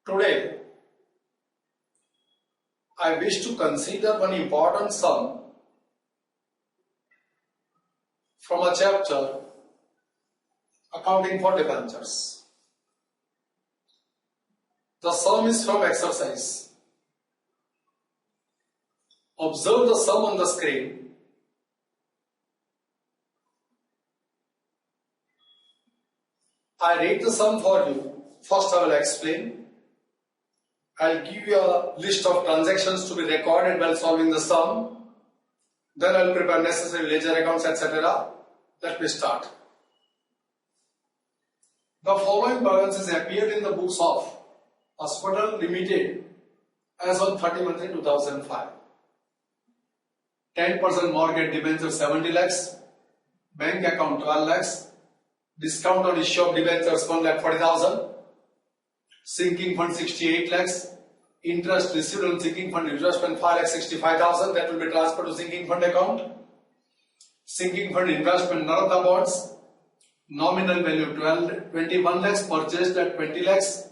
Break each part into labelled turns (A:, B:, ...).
A: Today, I wish to consider one important sum from a chapter Accounting for Debentures. The sum is from exercise. Observe the sum on the screen. I read the sum for you. First I will explain. I'll give you a list of transactions to be recorded while solving the sum. Then I'll prepare necessary ledger accounts, etc. Let me start. The following balances appeared in the books of Hospital Limited as on 30/3/2005. 10% mortgage debenture 70 lakhs, bank account 12 lakhs, discount on issue of debentures 1,40,000, sinking fund 68 lakhs, interest received on sinking fund investment 5,65,000, that will be transferred to sinking fund account. Sinking fund investment none of the bonds, nominal value 21 lakhs, purchased at 20 lakhs.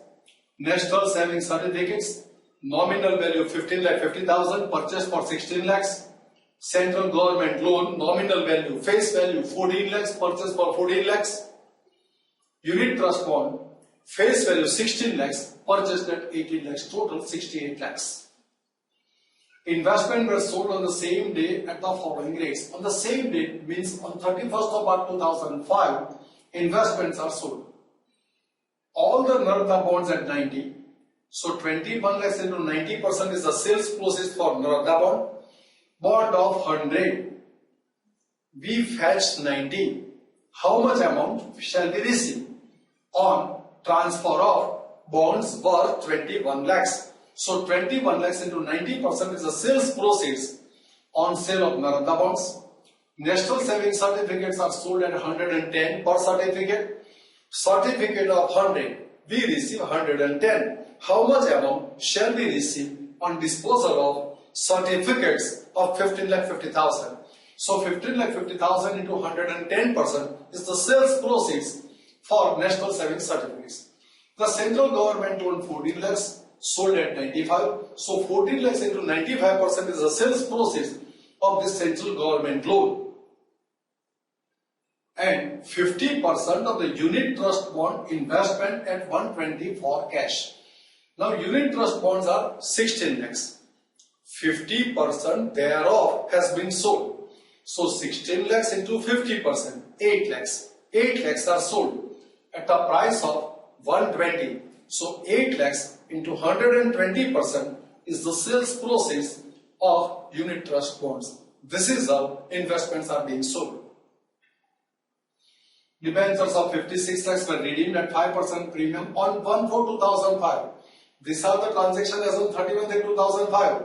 A: National savings certificates, nominal value 15,50,000, purchased for 16 lakhs. Central government loan, nominal value, face value 14 lakhs, purchased for 14 lakhs. Unit trust bond, face value 16 lakhs, purchased at 18 lakhs, total 68 lakhs. Investment were sold on the same day at the following rates. On the same day means on 31st of March 2005, investments are sold. All the Narada bonds at 90. So 21 lakhs into 90% is the sales proceeds for Narada bond. Bond of 100. We fetched 90. How much amount shall we receive on transfer of bonds worth 21 lakhs? So 21 lakhs into 90% is the sales proceeds on sale of Narada bonds. National savings certificates are sold at 110 per certificate. Certificate of 100, we receive 110. How much amount shall we receive on disposal of certificates of 15,50,000? So 15,50,000 into 110% is the sales proceeds for national savings certificates. The central government owned 14 lakhs, sold at 95. So 14 lakhs into 95% is the sales proceeds of the central government loan. And 50% of the unit trust bond investment at 120 for cash. Now unit trust bonds are 16 lakhs. 50% thereof has been sold. So 16 lakhs into 50%, 8 lakhs. 8 lakhs are sold at a price of 120. So 8 lakhs into 120% is the sales proceeds of unit trust bonds. This is how investments are being sold. Debentures of 56 lakhs were redeemed at 5% premium on 1/4/2005. These are the transactions as on 31/3/2005.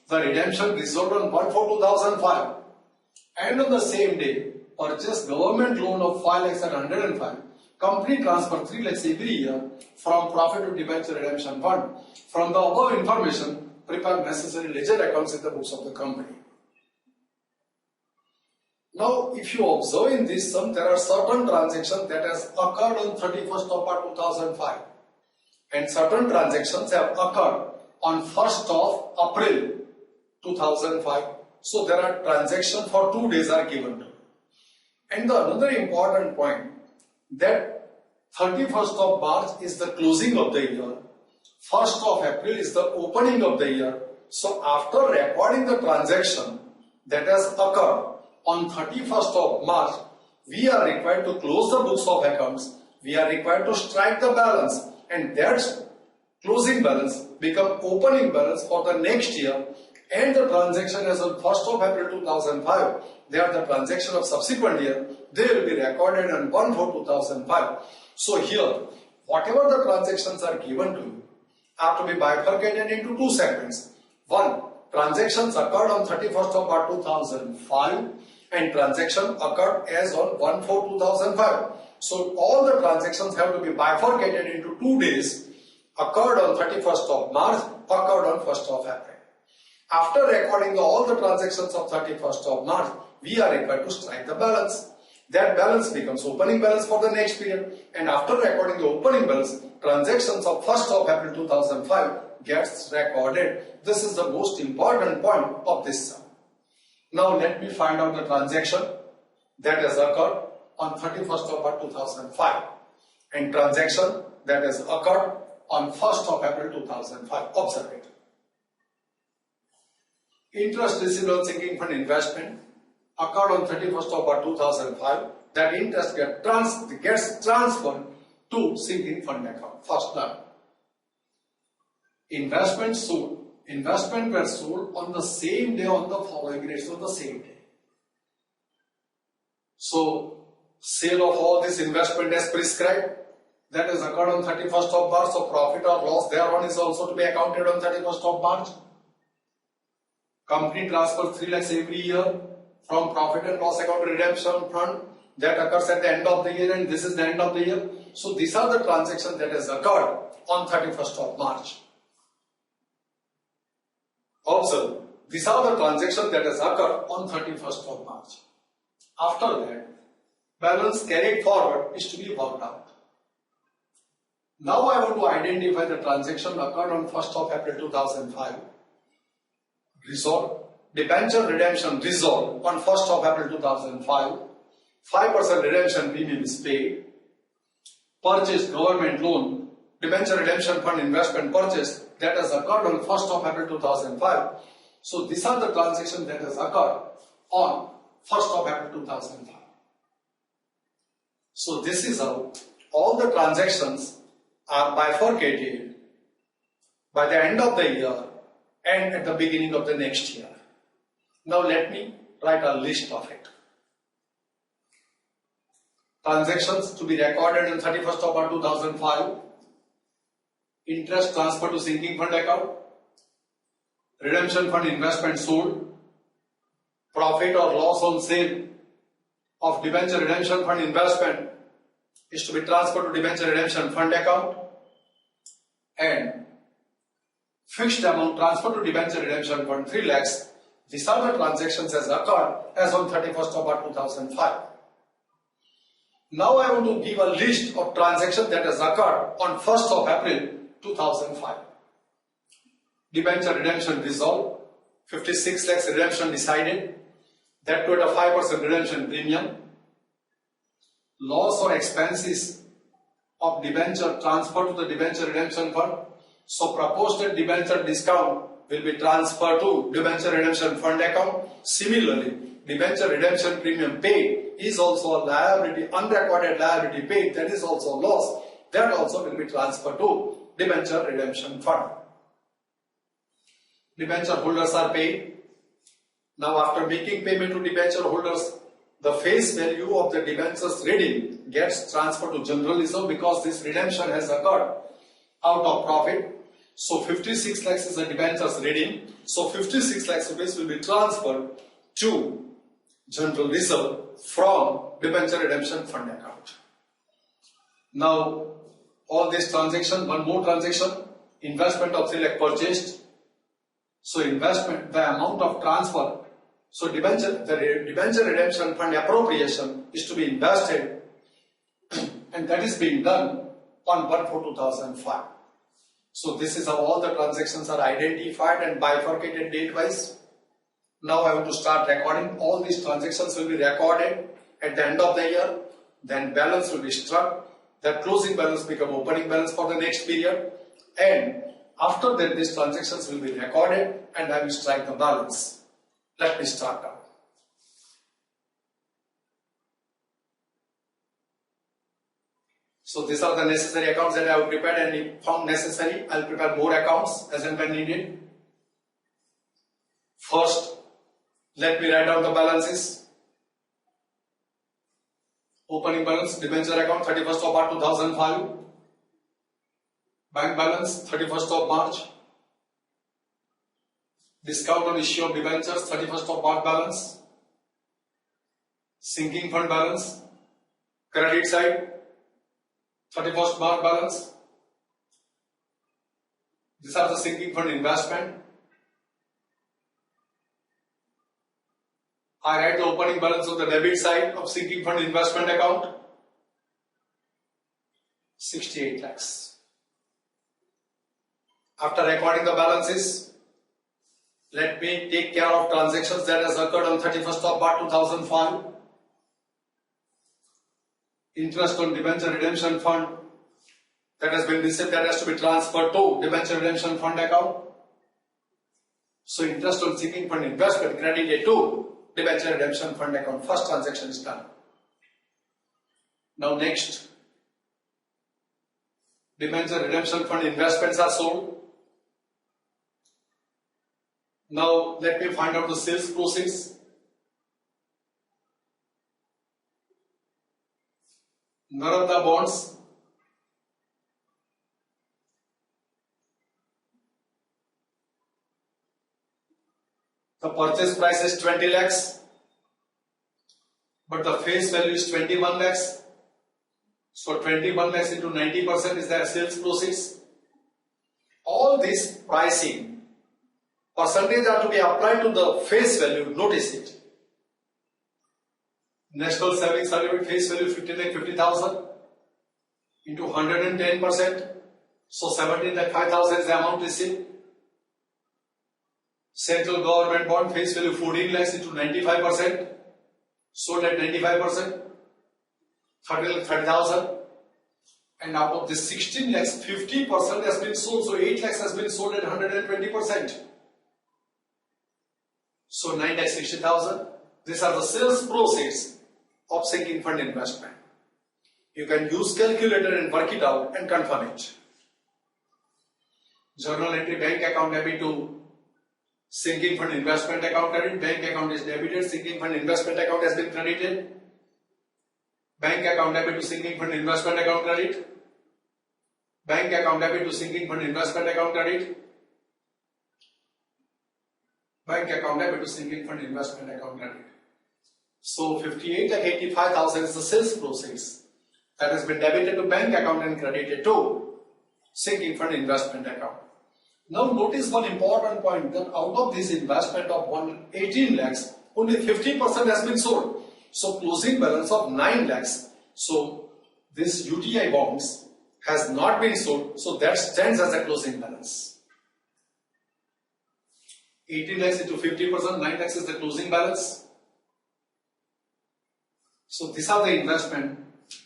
A: The redemption resolved on 1/4/2005. And on the same day, purchased government loan of 5 lakhs at 105. Company transfer 3 lakhs every year from profit to debenture redemption fund. From the above information, prepare necessary ledger accounts in the books of the company. Now, if you observe in this sum, there are certain transactions that has occurred on 31st of March 2005, and certain transactions have occurred on 1st of April 2005. So there are transactions for 2 days are given. And the another important point that 31st of March is the closing of the year, 1st of April is the opening of the year. So after recording the transaction that has occurred on 31st of March, we are required to close the books of accounts. We are required to strike the balance, and that closing balance become opening balance for the next year. And the transaction as on 1st of April 2005, they are the transaction of subsequent year. They will be recorded on 1/4/2005. So here, whatever the transactions are given to you have to be bifurcated into 2 segments. One, transactions occurred on 31st of March 2005, and transaction occurred as on 1/4/2005. So all the transactions have to be bifurcated into 2 days. Occurred on 31st of March, occurred on 1st of April. After recording all the transactions of 31st of March, we are required to strike the balance. that balance becomes opening balance for the next period. And after recording the opening balance, transactions of 1st of April 2005 gets recorded. This is the most important point of this sum. Now let me find out the transaction that has occurred on 31st of March 2005 and transaction that has occurred on 1st of April 2005. Observe it. Interest received on sinking fund investment occurred on 31st of March 2005. That interest gets transferred to sinking fund account. First learn. Investment were sold on the same day on the following dates on the same day. So, sale of all this investment as prescribed, that has occurred on 31st of March, so profit or loss thereon is also to be accounted on 31st of March. Company transfers 3 lakhs every year from profit and loss account redemption fund, that occurs at the end of the year, and this is the end of the year. So these are the transactions that has occurred on 31st of March. Observe, these are the transactions that has occurred on 31st of March. After that, balance carried forward is to be worked out. Now I want to identify the transaction occurred on 1st of April 2005. Resolved. Debenture redemption resolved on 1st of April 2005. 5% redemption premium is paid. Purchase government loan, debenture redemption fund investment purchase, that has occurred on 1st of April 2005. So these are the transactions that has occurred on 1st of April 2005. So this is how all the transactions are bifurcated by the end of the year and at the beginning of the next year. Now let me write a list of it. Transactions to be recorded on 31st of March 2005. Interest transfer to sinking fund account. Redemption fund investment sold. Profit or loss on sale of debenture redemption fund investment is to be transferred to debenture redemption fund account. And fixed amount transferred to debenture redemption fund 3 lakhs. These are the transactions as occurred as on 31st of March 2005. Now I want to give a list of transactions that has occurred on 1st of April 2005. Debenture redemption resolved, 56 lakhs redemption decided, that to at a 5% redemption premium. Loss or expenses of debenture transferred to the debenture redemption fund. So proposed debenture discount will be transferred to debenture redemption fund account. Similarly, debenture redemption premium paid is also a liability, unrecorded liability paid, that is also a loss, that also will be transferred to debenture redemption fund. Debenture holders are paid. Now after making payment to debenture holders, the face value of the debentures redeemed gets transferred to general reserve because this redemption has occurred out of profit. So 56 lakhs is the debentures redeemed. So 56 lakhs rupees will be transferred to general reserve from debenture redemption fund account. Now all this transaction, one more transaction, investment of 3 lakh purchased. So investment, the amount of transfer. So the debenture redemption fund appropriation is to be invested and that is being done on 1/4/2005. So this is how all the transactions are identified and bifurcated date wise. Now I want to start recording. All these transactions will be recorded at the end of the year. Then balance will be struck. That closing balance become opening balance for the next period. And after that these transactions will be recorded and I will strike the balance. Let me start now. So these are the necessary accounts that I have prepared, and if found necessary, I will prepare more accounts as and when needed. First, let me write down the balances. Opening balance, debenture account 31st of March 2005. Bank balance 31st of March. Discount on issue of debentures 31st of March balance. Sinking fund balance. Credit side 31st March balance. These are the sinking fund investment. I write the opening balance on the debit side of sinking fund investment account, 68 lakhs. After recording the balances, let me take care of transactions that has occurred on 31st of March 2005. Interest on debenture redemption fund that has been received, that has to be transferred to debenture redemption fund account. So interest on sinking fund investment credited to debenture redemption fund account. First transaction is done. Now next, debenture redemption fund investments are sold. Now let me find out the sales proceeds. None of the bonds, the purchase price is 20 lakhs, but the face value is 21 lakhs. So 21 lakhs into 90% is their sales proceeds. All this pricing percentage are to be applied to the face value. Notice it. National Savings Certificate face value 50,50,000 into 110%. So 17,05,000 is the amount received. Central government bond face value 14 lakhs into 95%. Sold at 95%. 30,000. And out of this 16 lakhs, 50% has been sold. So 8 lakhs has been sold at 120%. So 9,60,000. These are the sales proceeds of sinking fund investment. You can use calculator and work it out and confirm it. Journal entry: bank account debit to sinking fund investment account credit. Bank account is debited. Sinking fund investment account has been credited. Bank account debit to sinking fund investment account credit. Bank account debit to sinking fund investment account credit. Bank account debit to sinking fund investment account credit. So 58,85,000 is the sales proceeds that has been debited to bank account and credited to sinking fund investment account. Now notice one important point, that out of this investment of 118 lakhs, only 50% has been sold. So closing balance of 9 lakhs. So this UTI bonds has not been sold. So that stands as a closing balance. 18 lakhs into 50%, 9 lakhs is the closing balance. So these are the investment,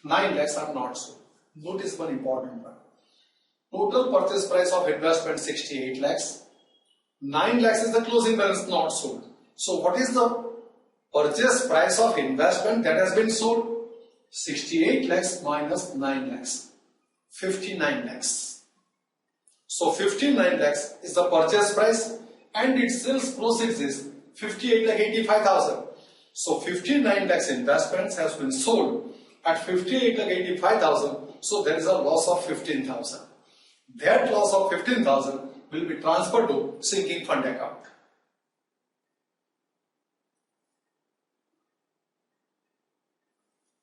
A: 9 lakhs are not sold. Notice one important one. Total purchase price of investment 68 lakhs. 9 lakhs is the closing balance not sold. So what is the purchase price of investment that has been sold? 68 lakhs minus 9 lakhs. 59 lakhs. So 59 lakhs is the purchase price and its sales proceeds is 58,85,000. So 59 lakhs investments has been sold at 58,85,000. So there is a loss of 15,000. That loss of 15,000 will be transferred to sinking fund account.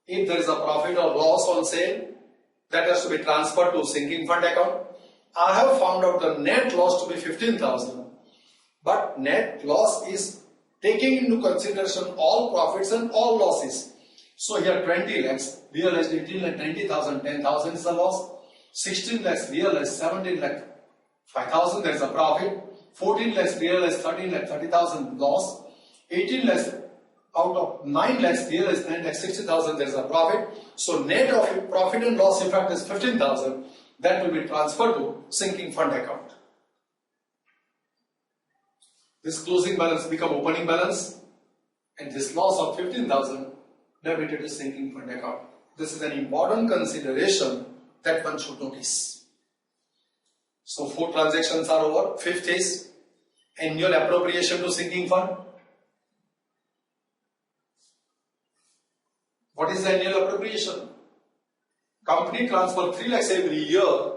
A: If there is a profit or loss on sale, that has to be transferred to sinking fund account. I have found out the net loss to be 15,000. But net loss is taking into consideration all profits and all losses. So here 20 lakhs, realized 18 lakh 90,000, 10,000 is the loss. 16 lakhs realized 17 lakh 5,000, there is a profit. 14 lakhs realized 13 lakh 30,000 loss. 18 lakhs out of 9 lakhs realized 9 lakh 60,000, there is a profit. So net of profit and loss effect is 15,000. That will be transferred to sinking fund account. This closing balance become opening balance, and this loss of 15,000 debited to sinking fund account. This is an important consideration that one should notice. So 4 transactions are over. 5th is annual appropriation to sinking fund. What is the annual appropriation? Company transfer 3 lakhs every year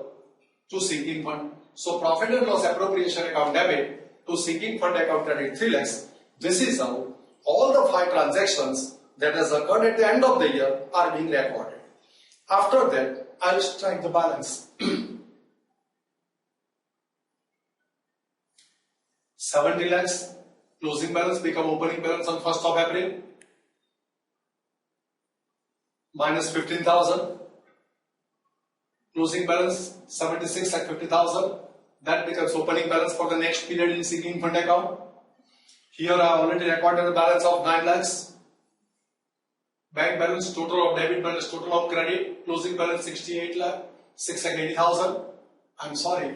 A: to sinking fund. So profit and loss appropriation account debit to sinking fund account credit 3 lakhs. This is how all the 5 transactions that has occurred at the end of the year are being recorded. After that, I will strike the balance. 70 lakhs Closing balance become opening balance on 1st of April. Minus 15,000. Closing balance 76 lakh 50,000. That becomes opening balance for the next period in sinking fund account. Here I have already recorded the balance of 9 lakhs. Bank balance, total of debit balance, total of credit. Closing balance 68 lakh 6 lakh 80,000. I'm sorry,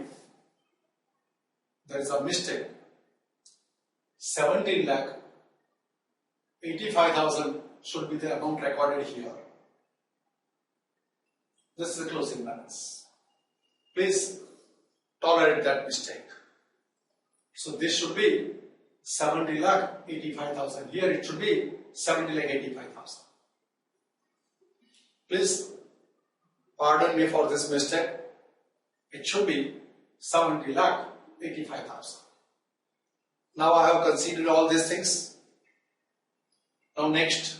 A: there is a mistake. 17 lakh 85,000 should be the amount recorded here. This is the closing balance. Please tolerate that mistake. So this should be 70 lakh 85,000. Here it should be 70 lakh 85,000. Please pardon me for this mistake. It should be 70 lakh 85,000. Now I have considered all these things. Now next,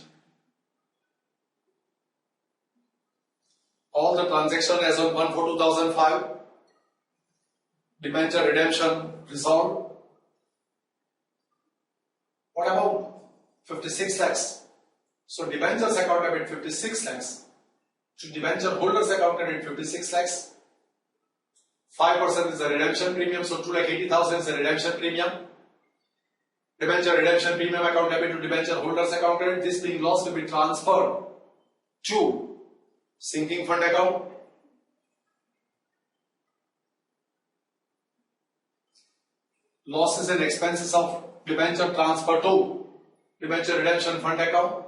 A: all the transactions as on 1/4/2005, debenture redemption resolved. What about 56 lakhs? So debentures account debit 56 lakhs. To debenture holders account debit 56 lakhs. 5% is the redemption premium, so 2,80,000 is the redemption premium. Debenture redemption premium account debit to debenture holders account debit. This being lost will be transferred to sinking fund account. Losses and expenses of debenture transfer to debenture redemption fund account.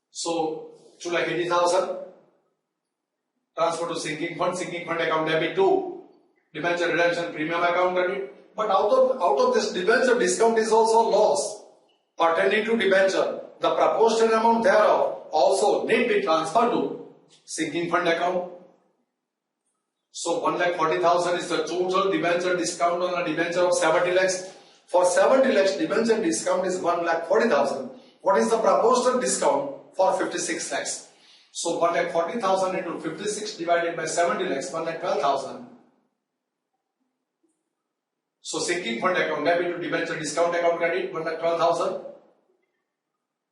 A: So 2,80,000 transfer to sinking fund account debit to debenture redemption premium account debit. But out of this debenture, discount is also loss pertaining to debenture. The proportionate amount thereof also need be transferred to sinking fund account. So 1,40,000 is the total debenture discount on a debenture of 70 lakhs. For 70 lakhs, debenture discount is 1,40,000. What is the proportional discount for 56 lakhs? So 1,40,000 into 56 divided by 70 lakhs, 1,12,000. So sinking fund account debit to debenture discount account credit 1,12,000.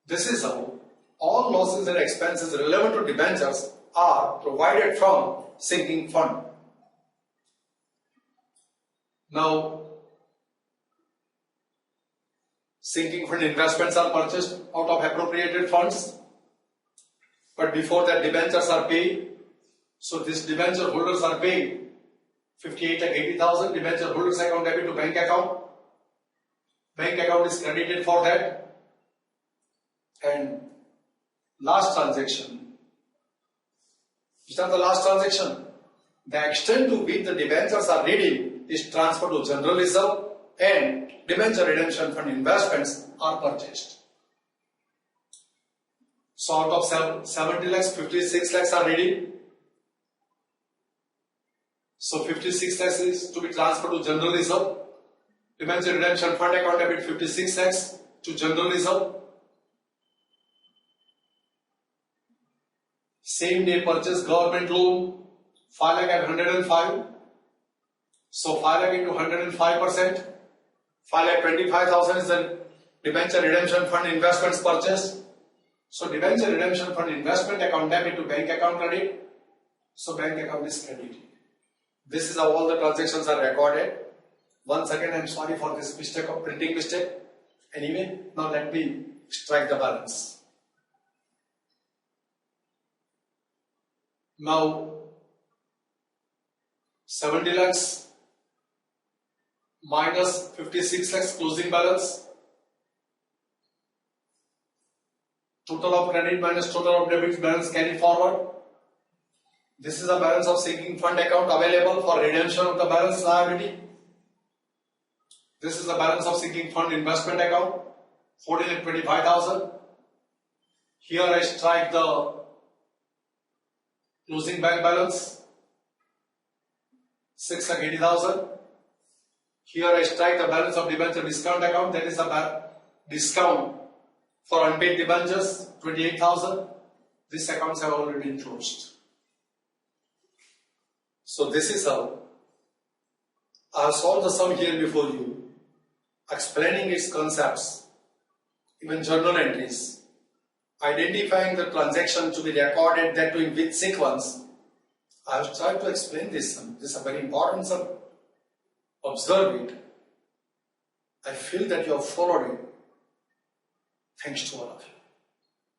A: This is how all losses and expenses relevant to debentures are provided from sinking fund. Now, sinking fund investments are purchased out of appropriated funds, but before that debentures are paid. So this debenture holders are paid 58 lakh 80,000. Debenture holders account debit to bank account. Bank account is credited for that. And last transaction. Which are the last transaction? The extent to which the debentures are redeemed is transferred to general reserve, and debenture redemption fund investments are purchased. So out of 70 lakhs, 56 lakhs are redeemed. So 56 lakhs is to be transferred to general reserve. Debenture redemption fund account debit 56 lakhs to general reserve. Same day purchase government loan 5 lakh at 105. So 5 lakh into 105%. 5 lakh 25,000 is the debenture redemption fund investments purchased. So debenture redemption fund investment account debit to bank account credit. So bank account is credited. This is how all the transactions are recorded. Once again, I am sorry for this mistake of printing mistake. Anyway, now let me strike the balance. Now, 70 lakhs minus 56 lakhs closing balance. Total of credit minus total of debit balance carried forward. This is the balance of sinking fund account available for redemption of the balance liability. This is the balance of sinking fund investment account, 14,25,000. Here I strike the closing bank balance, 6,80,000. Here I strike the balance of debenture discount account, that is the discount for unpaid debentures, 28,000. These accounts have already been closed. So this is how I have solved the sum here before you. explaining its concepts, even journal entries, identifying the transaction to be recorded, that too in which sequence. I have tried to explain this. This is a very important, sir. Observe it. I feel that you have followed it. Thanks to all of you.